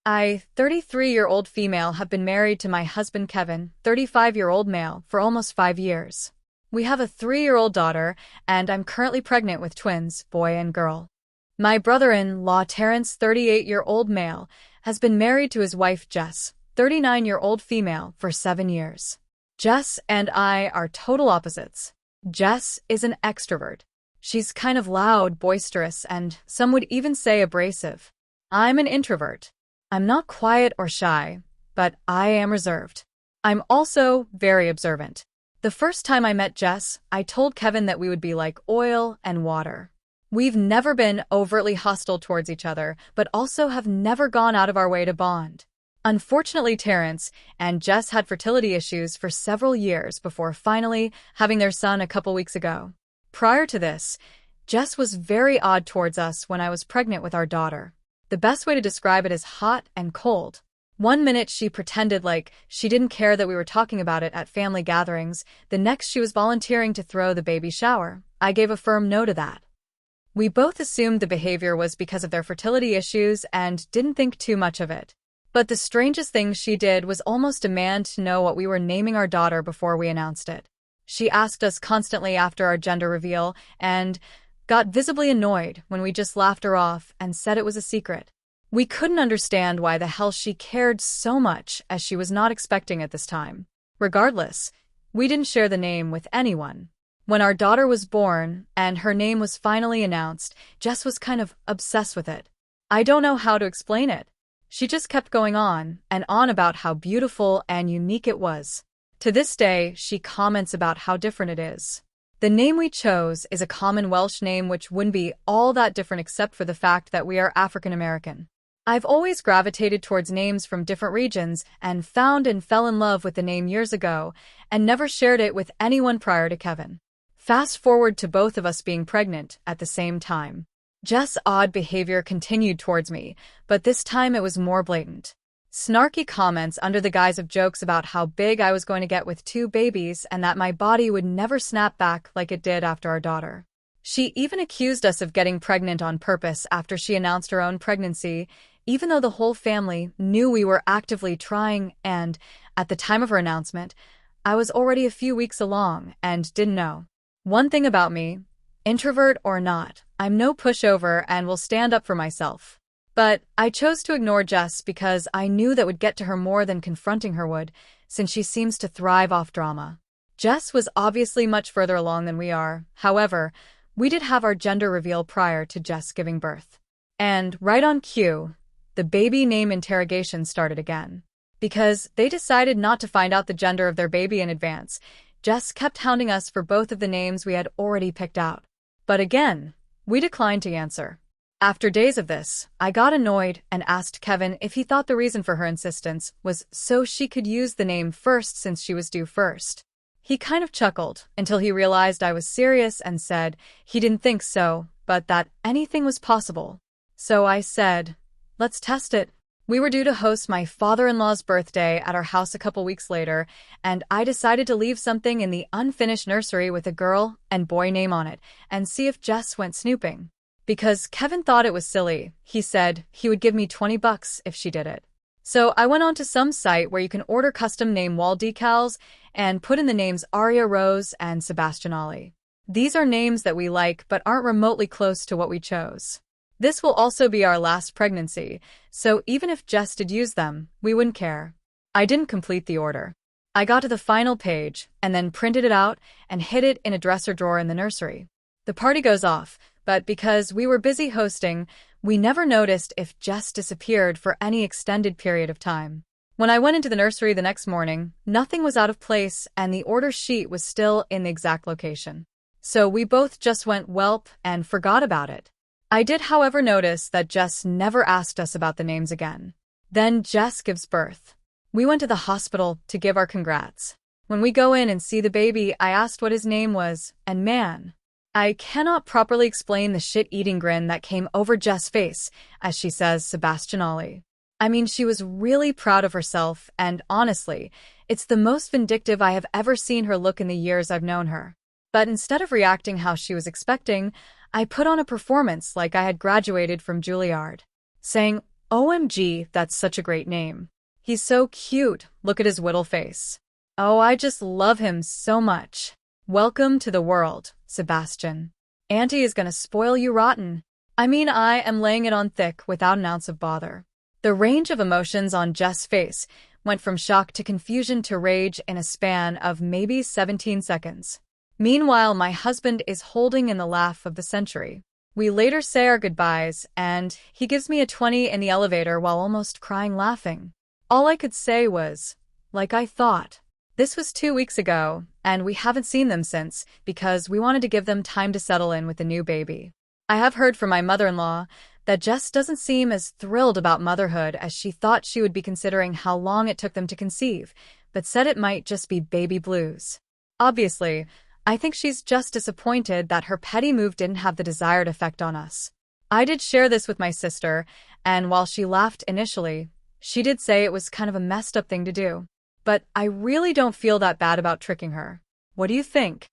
I, 33-year-old female, have been married to my husband Kevin, 35-year-old male, for almost 5 years. We have a 3-year-old daughter, and I'm currently pregnant with twins, boy and girl. My brother-in-law Terrence, 38-year-old male, has been married to his wife Jess, 39-year-old female, for 7 years. Jess and I are total opposites. Jess is an extrovert. She's kind of loud, boisterous, and some would even say abrasive. I'm an introvert. I'm not quiet or shy, but I am reserved. I'm also very observant. The first time I met Jess, I told Kevin that we would be like oil and water. We've never been overtly hostile towards each other, but also have never gone out of our way to bond. Unfortunately, Terrence and Jess had fertility issues for several years before finally having their son a couple weeks ago. Prior to this, Jess was very odd towards us when I was pregnant with our daughter. The best way to describe it is hot and cold. One minute she pretended like she didn't care that we were talking about it at family gatherings. The next she was volunteering to throw the baby shower. I gave a firm no to that. We both assumed the behavior was because of their fertility issues and didn't think too much of it. But the strangest thing she did was almost demand to know what we were naming our daughter before we announced it. She asked us constantly after our gender reveal and got visibly annoyed when we just laughed her off and said it was a secret. We couldn't understand why the hell she cared so much, as she was not expecting at this time. Regardless, we didn't share the name with anyone. When our daughter was born and her name was finally announced, Jess was kind of obsessed with it. I don't know how to explain it. She just kept going on and on about how beautiful and unique it was. To this day, she comments about how different it is. The name we chose is a common Welsh name which wouldn't be all that different except for the fact that we are African American. I've always gravitated towards names from different regions and found and fell in love with the name years ago and never shared it with anyone prior to Kevin. Fast forward to both of us being pregnant at the same time. Jess' odd behavior continued towards me, but this time it was more blatant. Snarky comments under the guise of jokes about how big I was going to get with 2 babies and that my body would never snap back like it did after our daughter. She even accused us of getting pregnant on purpose after she announced her own pregnancy, even though the whole family knew we were actively trying and, at the time of her announcement, I was already a few weeks along and didn't know. One thing about me, introvert or not, I'm no pushover and will stand up for myself. But I chose to ignore Jess because I knew that would get to her more than confronting her would, since she seems to thrive off drama. Jess was obviously much further along than we are. However, we did have our gender reveal prior to Jess giving birth. And right on cue, the baby name interrogation started again. Because they decided not to find out the gender of their baby in advance, Jess kept hounding us for both of the names we had already picked out. But again, we declined to answer. After days of this, I got annoyed and asked Kevin if he thought the reason for her insistence was so she could use the name first since she was due first. He kind of chuckled until he realized I was serious and said he didn't think so, but that anything was possible. So I said, let's test it. We were due to host my father-in-law's birthday at our house a couple weeks later, and I decided to leave something in the unfinished nursery with a girl and boy name on it and see if Jess went snooping. Because Kevin thought it was silly, he said he would give me $20 if she did it. So I went on to some site where you can order custom name wall decals and put in the names Aria Rose and Sebastian Ollie. These are names that we like but aren't remotely close to what we chose. This will also be our last pregnancy, so even if Jess did use them, we wouldn't care. I didn't complete the order. I got to the final page and then printed it out and hid it in a dresser drawer in the nursery. The party goes off, but because we were busy hosting, we never noticed if Jess disappeared for any extended period of time. When I went into the nursery the next morning, nothing was out of place and the order sheet was still in the exact location. So we both just went welp and forgot about it. I did, however, notice that Jess never asked us about the names again. Then Jess gives birth. We went to the hospital to give our congrats. When we go in and see the baby, I asked what his name was, and man, I cannot properly explain the shit-eating grin that came over Jess' face as she says Sebastian Ollie. I mean, she was really proud of herself, and honestly, it's the most vindictive I have ever seen her look in the years I've known her. But instead of reacting how she was expecting, I put on a performance like I had graduated from Juilliard, saying, OMG, that's such a great name. He's so cute, look at his whittle face. Oh, I just love him so much. Welcome to the world, Sebastian. Auntie is gonna spoil you rotten. I mean, I am laying it on thick without an ounce of bother. The range of emotions on Jess' face went from shock to confusion to rage in a span of maybe 17 seconds. Meanwhile, my husband is holding in the laugh of the century. We later say our goodbyes, and he gives me a 20 in the elevator while almost crying laughing. All I could say was, like I thought. This was 2 weeks ago, and we haven't seen them since because we wanted to give them time to settle in with the new baby. I have heard from my mother-in-law that Jess doesn't seem as thrilled about motherhood as she thought she would be considering how long it took them to conceive, but said it might just be baby blues. Obviously, I think she's just disappointed that her petty move didn't have the desired effect on us. I did share this with my sister, and while she laughed initially, she did say it was kind of a messed up thing to do. But I really don't feel that bad about tricking her. What do you think?